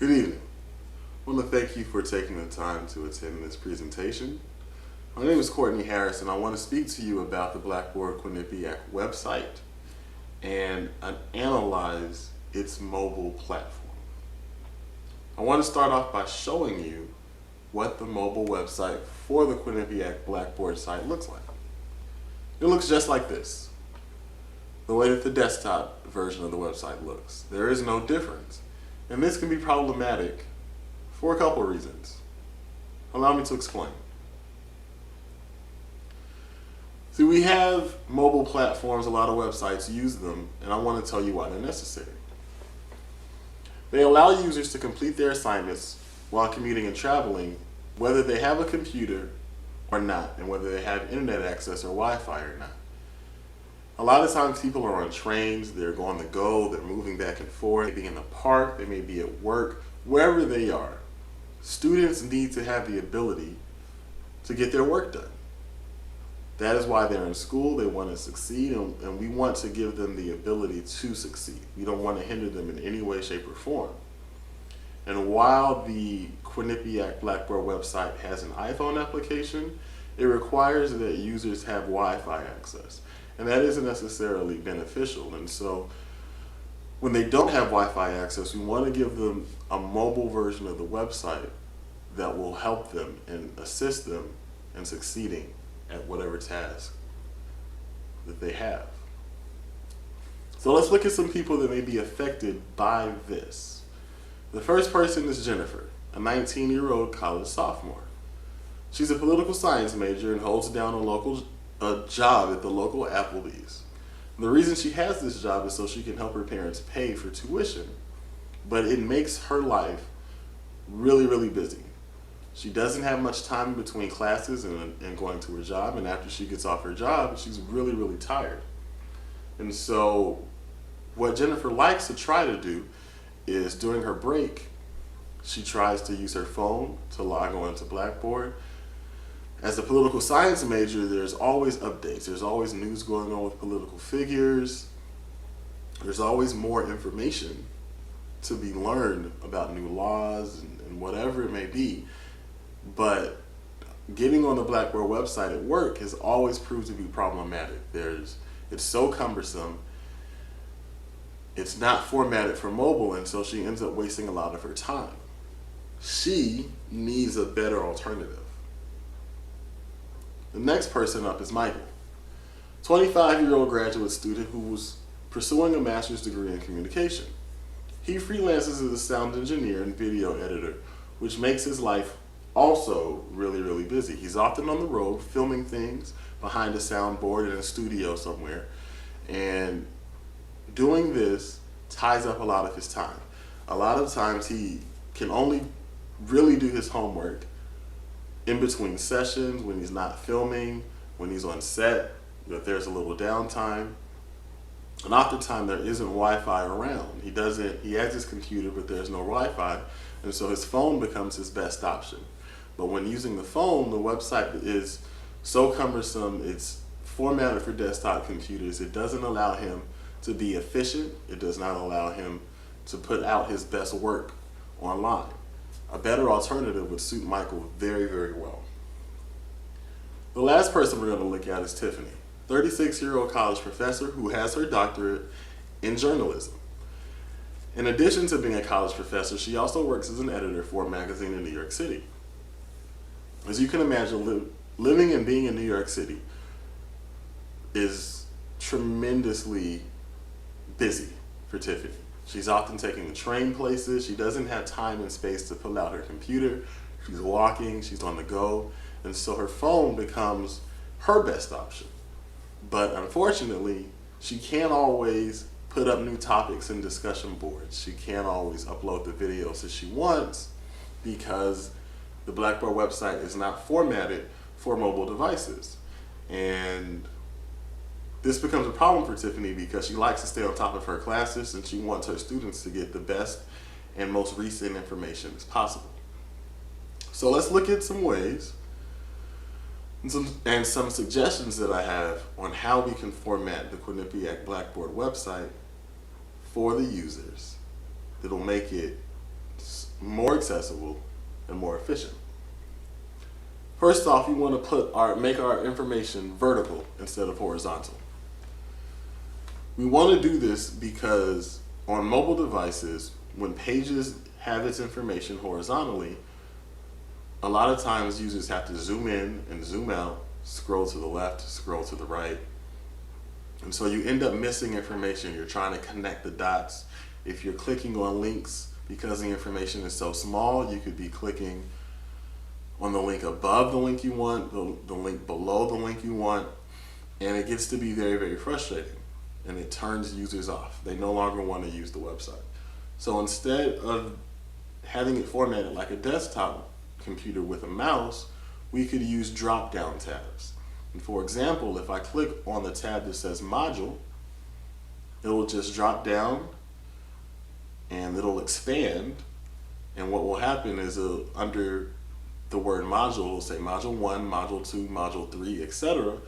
Good evening. I want to thank you for taking the time to attend this presentation. My name is Courtney Harris, and I want to speak to you about the Blackboard Quinnipiac website and analyze its mobile platform. I want to start off by showing you what the mobile website for the Quinnipiac Blackboard site looks like. It looks just like this, the way that the desktop version of the website looks. There is no difference. And this can be problematic for a couple of reasons. Allow me to explain. See, we have mobile platforms, a lot of websites use them, and I want to tell you why they're necessary. They allow users to complete their assignments while commuting and traveling, whether they have a computer or not, and whether they have internet access or Wi-Fi or not. A lot of times people are on trains, they're on the go, they're moving back and forth, they may be in the park, they may be at work, wherever they are. Students need to have the ability to get their work done. That is why they're in school, they want to succeed, and we want to give them the ability to succeed. We don't want to hinder them in any way, shape, or form. And while the Quinnipiac Blackboard website has an iPhone application, it requires that users have Wi-Fi access. And that isn't necessarily beneficial. And so when they don't have Wi-Fi access, we want to give them a mobile version of the website that will help them and assist them in succeeding at whatever task that they have. So let's look at some people that may be affected by this. The first person is Jennifer, a 19-year-old college sophomore. She's a political science major and holds down a job at the local Applebee's. The reason she has this job is so she can help her parents pay for tuition, but it makes her life really, really busy. She doesn't have much time between classes and going to her job, and after she gets off her job, she's really, really tired. And so what Jennifer likes to try to do is during her break, she tries to use her phone to log on to Blackboard. As a political science major, there's always updates. There's always news going on with political figures. There's always more information to be learned about new laws and whatever it may be. But getting on the Blackboard website at work has always proved to be problematic. It's so cumbersome. It's not formatted for mobile, and so she ends up wasting a lot of her time. She needs a better alternative. The next person up is Michael, 25-year-old graduate student who was pursuing a master's degree in communication. He freelances as a sound engineer and video editor, which makes his life also really, really busy. He's often on the road filming things behind a soundboard in a studio somewhere, and doing this ties up a lot of his time. A lot of times he can only really do his homework in between sessions, when he's not filming, when he's on set, if there's a little downtime. And oftentimes there isn't Wi-Fi around. He has his computer, but there's no Wi-Fi, and so his phone becomes his best option. But when using the phone, the website is so cumbersome, it's formatted for desktop computers, it doesn't allow him to be efficient, it does not allow him to put out his best work online. A better alternative would suit Michael very, very well. The last person we're going to look at is Tiffany, 36-year-old college professor who has her doctorate in journalism. In addition to being a college professor, she also works as an editor for a magazine in New York City. As you can imagine, living and being in New York City is tremendously busy for Tiffany. She's often taking the train places. She doesn't have time and space to pull out her computer. She's walking, she's on the go, and so her phone becomes her best option. But unfortunately, she can't always put up new topics in discussion boards. She can't always upload the videos that she wants because the Blackboard website is not formatted for mobile devices. And this becomes a problem for Tiffany because she likes to stay on top of her classes and she wants her students to get the best and most recent information as possible. So let's look at some ways and some suggestions that I have on how we can format the Quinnipiac Blackboard website for the users that'll make it more accessible, and more efficient. First off, you want to make our information vertical instead of horizontal. We want to do this because on mobile devices, when pages have its information horizontally, a lot of times users have to zoom in and zoom out, scroll to the left, scroll to the right. And so you end up missing information. You're trying to connect the dots. If you're clicking on links, because the information is so small, you could be clicking on the link above the link you want, the link below the link you want, and it gets to be very, very frustrating. And it turns users off. They no longer want to use the website. So instead of having it formatted like a desktop computer with a mouse, we could use drop-down tabs. And for example, if I click on the tab that says module, it will just drop down and it'll expand. And what will happen is under the word module, it'll say module 1, module 2, module 3, etc.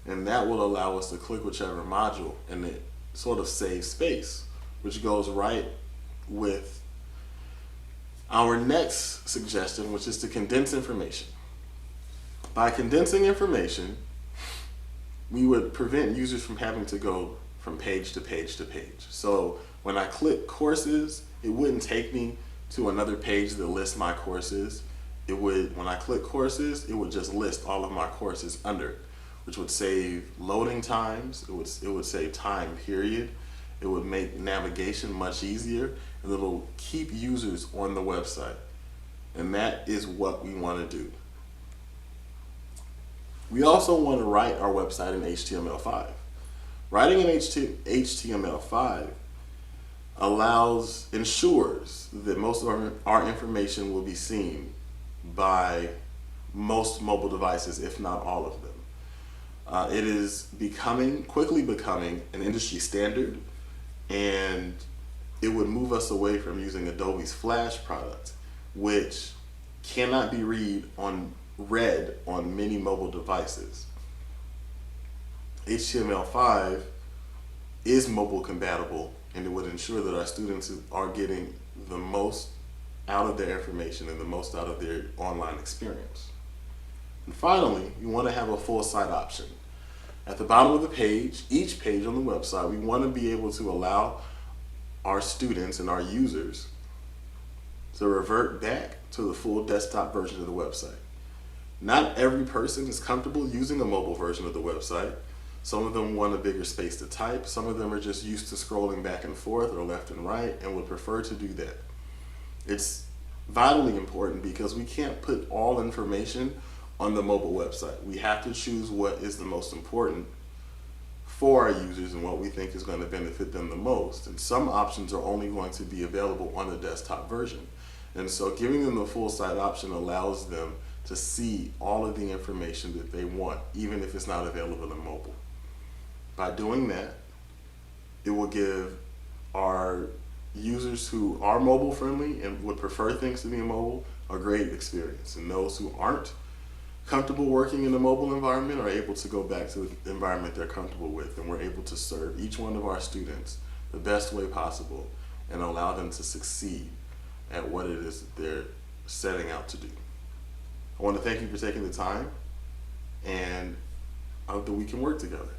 And that will allow us to click whichever module, and it sort of saves space, which goes right with our next suggestion, which is to condense information. By condensing information, we would prevent users from having to go from page to page to page. So when I click courses, it wouldn't take me to another page that lists my courses. When I click courses, it would just list all of my courses under it, which would save loading times, it would save time period, it would make navigation much easier, and it'll keep users on the website. And that is what we want to do. We also want to write our website in HTML5. Writing in HTML5 ensures that most of our information will be seen by most mobile devices, if not all of them. It is quickly becoming an industry standard, and it would move us away from using Adobe's Flash product, which cannot be read on many mobile devices. HTML5 is mobile compatible, and it would ensure that our students are getting the most out of their information and the most out of their online experience. And finally, you want to have a full site option. At the bottom of the page, each page on the website, we want to be able to allow our students and our users to revert back to the full desktop version of the website. Not every person is comfortable using a mobile version of the website. Some of them want a bigger space to type. Some of them are just used to scrolling back and forth or left and right and would prefer to do that. It's vitally important because we can't put all information on the mobile website. We have to choose what is the most important for our users and what we think is going to benefit them the most. And some options are only going to be available on the desktop version. And so giving them the full site option allows them to see all of the information that they want, even if it's not available on mobile. By doing that, it will give our users who are mobile friendly and would prefer things to be mobile a great experience. And those who aren't comfortable working in a mobile environment are able to go back to the environment they're comfortable with, and we're able to serve each one of our students the best way possible and allow them to succeed at what it is that they're setting out to do. I want to thank you for taking the time, and I hope that we can work together.